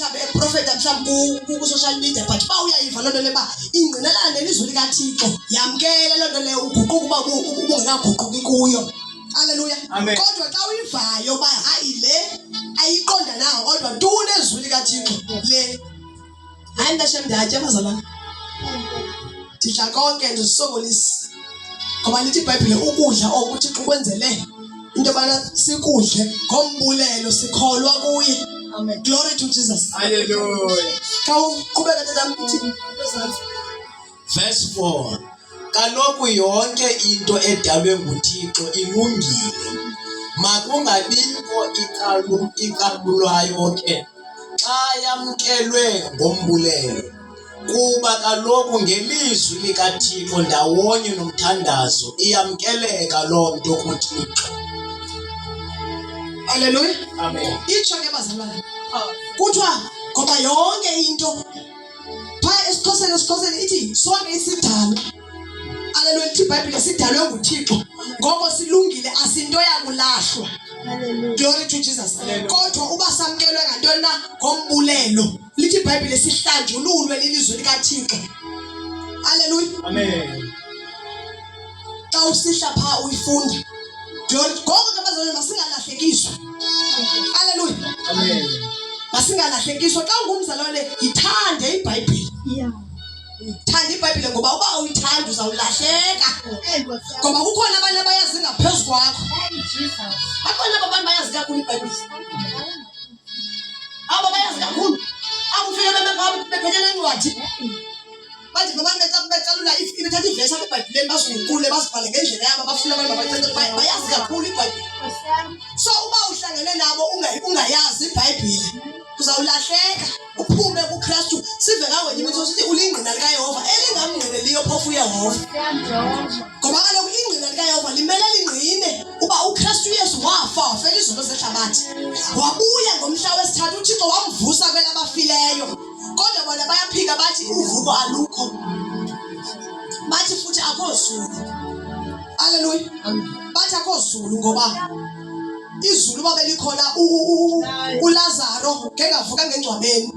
mhlawumbe eprofeta mhlawumbe ku social media but ba uyayiva lonto leba ingqinelana nelizwi likaThixo yamkele lonto le uguquka uba ubungenaguquki kuyo. Haleluya. Kodwa xa uyivayo ba hayi le ayiqonda nayo kodwa tunezwi likaThixo le hayi mntashem ndiyatya bazalwane ndidla konke ndisokolisi ngoba lithi iBhayibhile ukudla oku uThixo kwenzele into yobana sikudle ngombulelo sikholwa kuye. Amen. Glory to Jesus. Hallelujah. Khawuqhubeka tatamthi. Verse 4. Kaloku yonke into edalwe nguThixo ilungile. Makungabikho ikalulayo ke xa yamkelwe ngombulelo. Kuba kaloku ngelizwi likaThixo ndawonye nomthandazo iyamkeleka loo nto kuThixo. Hallelujah. Amen. Itsho ke bazalwane. Kuthiwa ngoba yonke into phaa esiXhoseni ithi sonke isidalwa. Hallelujah. Ithi iBhayibhile sidalwe nguThixo. Ngoko silungile asinto yakulahlwa. Hallelujah. Glory to Jesus. Kodwa uba samkelwe ngantoni na ngombulelo. Lithi iBhayibhile sihlanjululwe lilizwi likaThixo. Hallelujah. Amen. Xa usihla phaa uyifunda. Ngoko ke bazalwane masingalahlekiswa. Hallelujah. Amen. Masingalahlekiswa xa ungumzalwane ithande iBhayibhile. Yeah. Thanda iBhayibhile ngoba uba awuyithandi uzawulahleka. Ngoba kukhona abantu abayazi ngaphezulu kwakho. Bakhona abantu bayazi kakhulu iBhayibhile. Aba bayazi kakhulu. Akufike bephethe nencwadi. Bathi noma becalula ibethatha ivesi eBhayibhileni bazungule bazibhale ngendlela yabo bafuna abantu abacace bayazi kakhulu iBhayibhile. So uba uhlangene nabo ungayazi iBhayibhile uzawulahleka uphume kuKristu. Sive kawe nje ukuthi usithi ulingqina likaYehova elingamngqineliyo phofu uYehova. Ngoba kaloku ingqina likaYehova limele lingqine uba uKristu Yesu wafa wafela izinto zehlabathi. Wabuya ngomhla wesithathu uThixo wamvusa kwelabafileyo. Kodwa bona bayaphika bathi uvuko alukho. Bathi futhi akho zulu. Hallelujah. Bathi akho zulu ngoba izulu babe likhona uLazaro ngengavuka ngengcwabeni.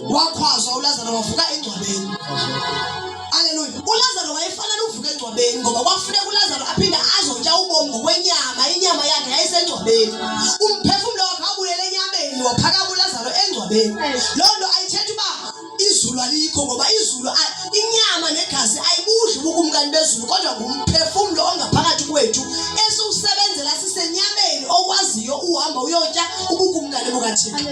Wakhwazwa uLazaro wavuka engcwabeni. Hallelujah. uLazaro wayefanele uvuka engcwabeni ngoba kwafuneka uLazaro aphinde azotya ubomi ngokwenyama. Inyama yakhe yayisengcwabeni. Umphefumulo wakhe abuyele enyameni waphakama uLazaro engcwabeni. Loo nto ayithethi uba izulu alikho ngoba izulu inyama negazi ayibudli ubukumkani bezulu kodwa ngumphefumulo ongaphakathi kwethu esiwusebenzela sisenyameni okwaziyo uhamba uyotya ubukumkani bukaThixo.